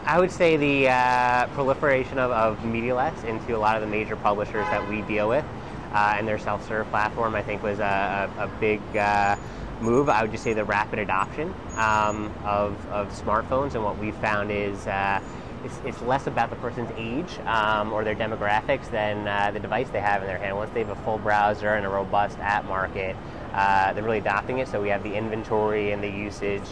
I would say the proliferation of media-lets into a lot of the major publishers that we deal with and their self-serve platform, I think, was a big move. I would just say the rapid adoption of smartphones, and what we've found is it's less about the person's age or their demographics than the device they have in their hand. Once they have a full browser and a robust app market, they're really adopting it. So we have the inventory and the usage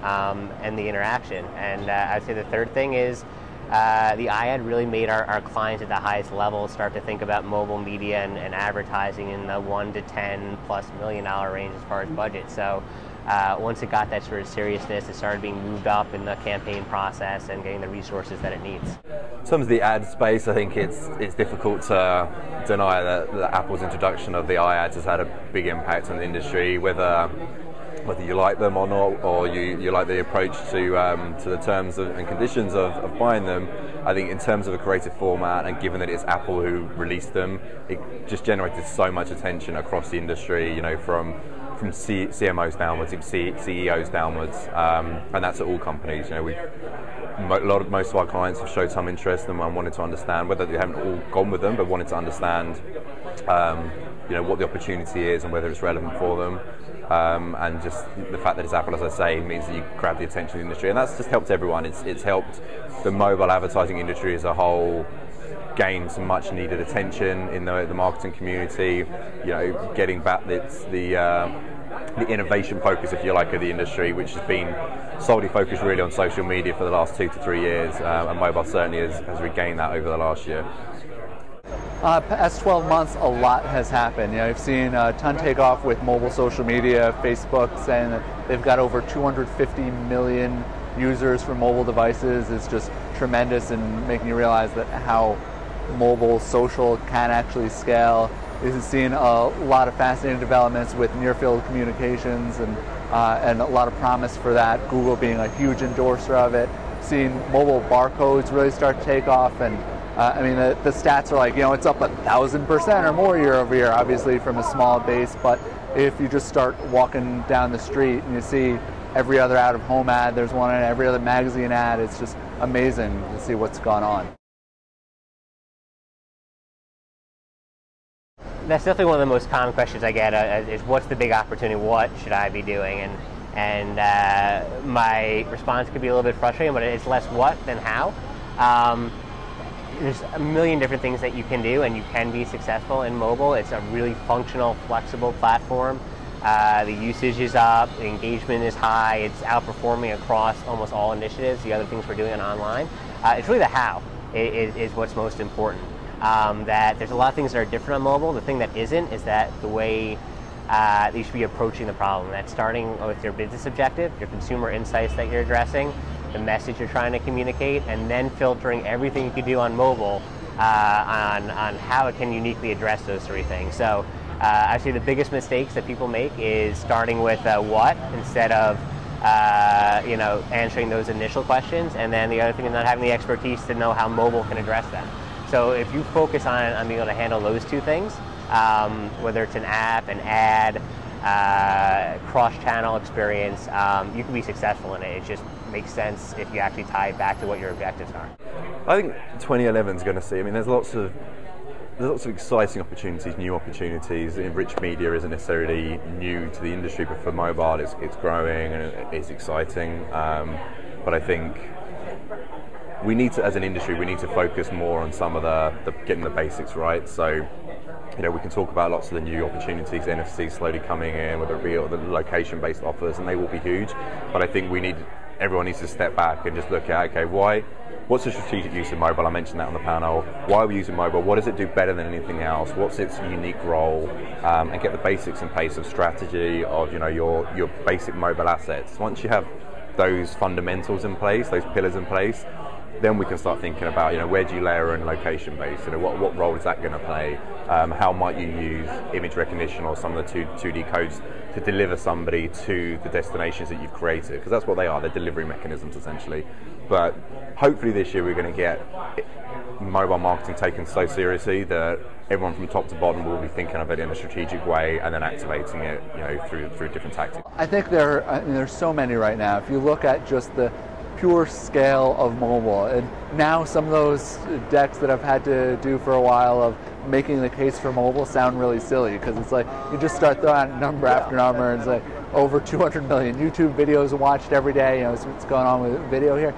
and the interaction. And I'd say the third thing is the iAd really made our clients at the highest level start to think about mobile media and advertising in the $1 to $10+ million range as far as budget. So once it got that sort of seriousness, it started being moved up in the campaign process and getting the resources that it needs. In terms of the ad space, I think it's difficult to deny that Apple's introduction of the iAds has had a big impact on the industry, whether you like them or not, or you like the approach to the terms and conditions of buying them. I think in terms of a creative format, and given that it's Apple who released them, it just generated so much attention across the industry, from CMOs downwards, CEOs downwards, and that's at all companies. Most of our clients have showed some interest and wanted to understand, whether they haven't all gone with them, but wanted to understand, what the opportunity is and whether it's relevant for them. And just the fact that it's Apple, as I say, means that you grab the attention of the industry, and that's just helped everyone. It's helped the mobile advertising industry as a whole gain some much needed attention in the marketing community. Getting back the innovation focus, if you like, of the industry, which has been solely focused really on social media for the last 2 to 3 years, and mobile certainly has regained that over the last year. Past 12 months, a lot has happened. I've seen a ton take off with mobile social media. Facebook saying that they've got over 250 million users for mobile devices is just tremendous, and making you realize that how mobile social can actually scale. We've seen a lot of fascinating developments with near-field communications and a lot of promise for that. Google being a huge endorser of it. Seeing mobile barcodes really start to take off, and the stats are like, it's up 1,000% or more year over year, obviously from a small base. But if you just start walking down the street and you see every other out-of-home ad, there's one in every other magazine ad, it's just amazing to see what's gone on. That's definitely one of the most common questions I get is what's the big opportunity, what should I be doing? And my response could be a little bit frustrating, but it's less what than how. There's a million different things that you can do, and you can be successful in mobile. It's a really functional, flexible platform. The usage is up, the engagement is high, it's outperforming across almost all initiatives, the other things we're doing online. It's really the how is what's most important. That there's a lot of things that are different on mobile. The thing that isn't is that the way that you should be approaching the problem. That's starting with your business objective, your consumer insights that you're addressing, the message you're trying to communicate, and then filtering everything you can do on mobile on how it can uniquely address those three things. So actually the biggest mistakes that people make is starting with what instead of answering those initial questions, and then the other thing is not having the expertise to know how mobile can address them. So if you focus on being able to handle those two things, whether it's an app, an ad, cross-channel experience, you can be successful in it. It just makes sense if you actually tie it back to what your objectives are. I think 2011 is going to see, there's lots of exciting opportunities, new opportunities. Rich media isn't necessarily new to the industry, but for mobile it's growing and it's exciting. But I think we need to, as an industry, we need to focus more on some of the getting the basics right. So, we can talk about lots of the new opportunities, NFC slowly coming in, whether it be the location-based offers, and they will be huge. But I think everyone needs to step back and just look at, what's the strategic use of mobile? I mentioned that on the panel. Why are we using mobile? What does it do better than anything else? What's its unique role? And get the basics in place of strategy of your basic mobile assets. Once you have those fundamentals in place, those pillars in place, then we can start thinking about, where do you layer in location-based? What role is that going to play? How might you use image recognition or some of the 2D codes to deliver somebody to the destinations that you've created? Because that's what they are. They're delivery mechanisms, essentially. But hopefully this year we're going to get mobile marketing taken so seriously that everyone from top to bottom will be thinking of it in a strategic way and then activating it, through different tactics. I think there's so many right now. If you look at just the pure scale of mobile. And now some of those decks that I've had to do for a while of making the case for mobile sound really silly, because it's like you just start throwing out number after number, and it's like over 200 million YouTube videos watched every day. You know, so what's going on with video here.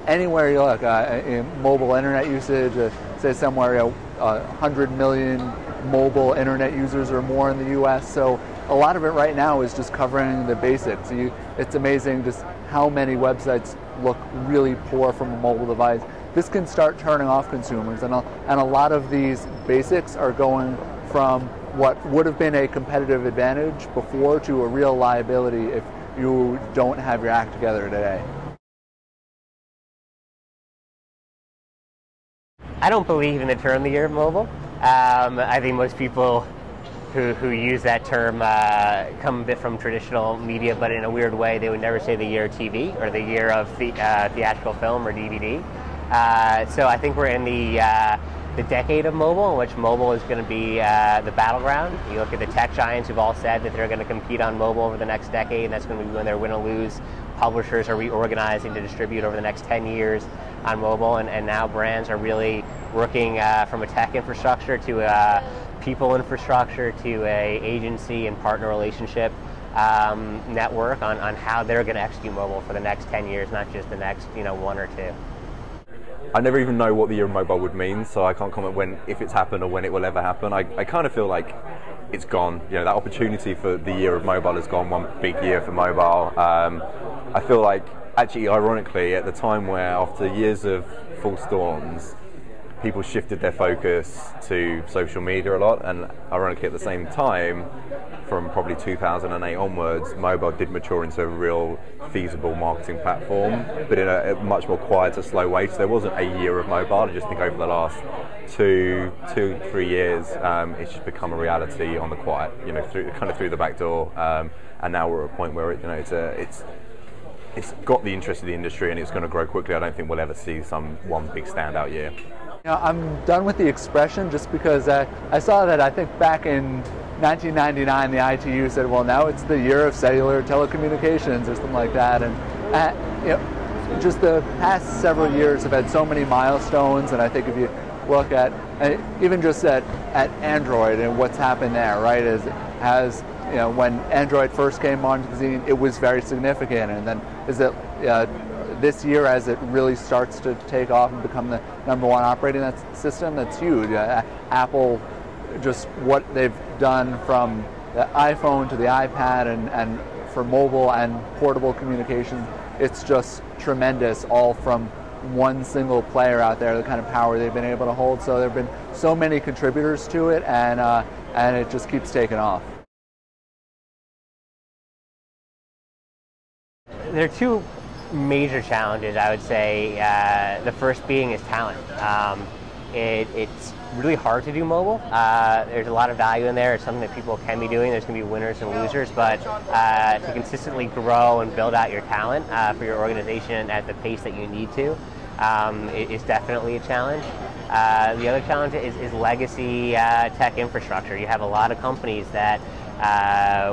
Anywhere you look, in mobile internet usage, say somewhere 100 million mobile internet users or more in the U.S. So a lot of it right now is just covering the basics. It's amazing just how many websites look really poor from a mobile device. This can start turning off consumers, and a lot of these basics are going from what would have been a competitive advantage before to a real liability if you don't have your act together today. I don't believe in the term the year of mobile. I think most people who use that term come a bit from traditional media, but in a weird way, they would never say the year of TV or the year of theatrical film or DVD. So I think we're in the decade of mobile, in which mobile is going to be the battleground. You look at the tech giants who've all said that they're going to compete on mobile over the next decade, and that's going to be when they're win or lose. Publishers are reorganizing to distribute over the next 10 years on mobile, and now brands are really working from a tech infrastructure to a people infrastructure to a agency and partner relationship network on how they're going to execute mobile for the next 10 years, not just the next 1 or 2. I never even know what the year of mobile would mean, so I can't comment if it's happened or when it will ever happen. I kind of feel like it's gone. That opportunity for the year of mobile has gone, one big year for mobile. I feel like, actually, ironically, at the time where after years of false dawns, people shifted their focus to social media a lot, and ironically at the same time, from probably 2008 onwards, mobile did mature into a real feasible marketing platform, but in a much more quieter, slow way. So there wasn't a year of mobile. I just think over the last two, 3 years, it's just become a reality on the quiet, through the back door, and now we're at a point where it's got the interest of the industry and it's going to grow quickly. I don't think we'll ever see one big standout year. I'm done with the expression just because I saw that I think back in 1999 the ITU said, well, now it's the year of cellular telecommunications or something like that, and just the past several years have had so many milestones, and I think if you look at even just at Android and what's happened there, right, when Android first came onto the scene, it was very significant, and then this year, as it really starts to take off and become the #1 operating system, that's huge. Apple, just what they've done from the iPhone to the iPad and for mobile and portable communication, it's just tremendous, all from one single player out there, the kind of power they've been able to hold. So there have been so many contributors to it, and it just keeps taking off. There are two major challenges, I would say. The first being is talent. It's really hard to do mobile. There's a lot of value in there. It's something that people can be doing. There's going to be winners and losers, but to consistently grow and build out your talent for your organization at the pace that you need to is definitely a challenge. The other challenge is legacy tech infrastructure. You have a lot of companies that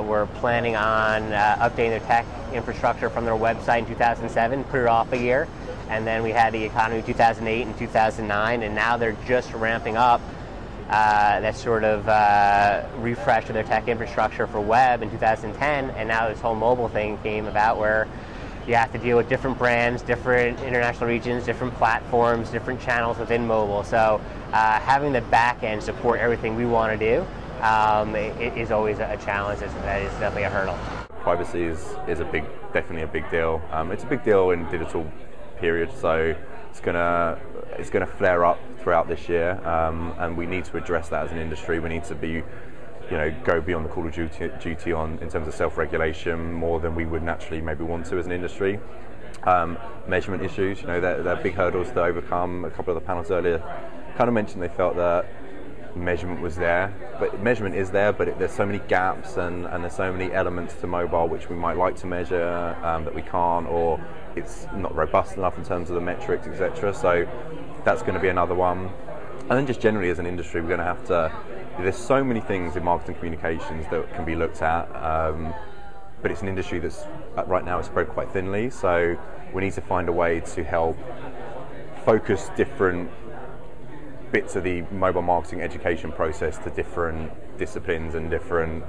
were planning on updating their tech infrastructure from their website in 2007, put it off a year, and then we had the economy in 2008 and 2009, and now they're just ramping up that sort of refresh of their tech infrastructure for web in 2010, and now this whole mobile thing came about where you have to deal with different brands, different international regions, different platforms, different channels within mobile. So having the back end support everything we want to do is always a challenge. That is definitely a hurdle. Privacy is definitely a big deal. It's a big deal in digital period, so it's gonna flare up throughout this year, and we need to address that as an industry. We need to be, go beyond the call of duty in terms of self-regulation more than we would naturally maybe want to as an industry. Measurement issues, they're big hurdles to overcome. A couple of the panels earlier kind of mentioned they felt that measurement was there, but measurement is there, but there's so many gaps and there's so many elements to mobile which we might like to measure that we can't, or it's not robust enough in terms of the metrics, etc. So that's going to be another one. And then just generally as an industry, we're going to have to, there's so many things in marketing communications that can be looked at, but it's an industry that's right now it's spread quite thinly, so we need to find a way to help focus different bits of the mobile marketing education process to different disciplines and different,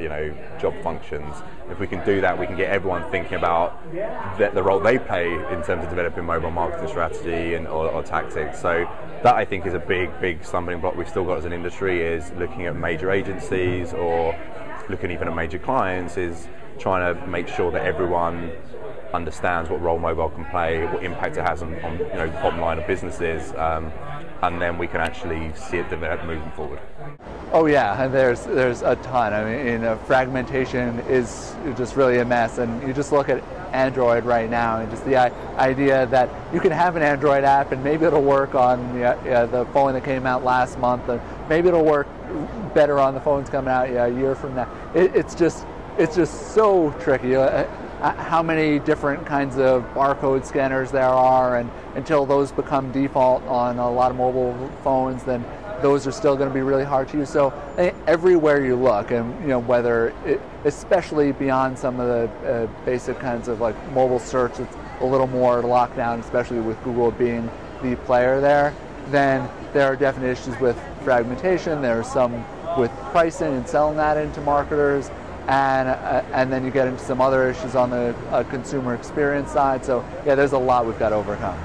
job functions. If we can do that, we can get everyone thinking about the role they play in terms of developing mobile marketing strategy or tactics. So that, I think, is a big stumbling block we've still got as an industry, is looking at major agencies or looking even at major clients, is trying to make sure that everyone understands what role mobile can play, what impact it has on the bottom line of businesses, and then we can actually see it develop moving forward. Oh yeah, and there's a ton. I mean, fragmentation is just really a mess, and you just look at Android right now, and just the idea that you can have an Android app and maybe it'll work on the phone that came out last month, and maybe it'll work better on the phones coming out a year from now. It's just so tricky. How many different kinds of barcode scanners there are, and until those become default on a lot of mobile phones, then those are still going to be really hard to use. So everywhere you look, and especially beyond some of the basic kinds of like mobile search, it's a little more locked down, especially with Google being the player there. Then there are definite issues with fragmentation. There are some with pricing and selling that into marketers. And then you get into some other issues on the consumer experience side. So yeah, there's a lot we've got to overcome.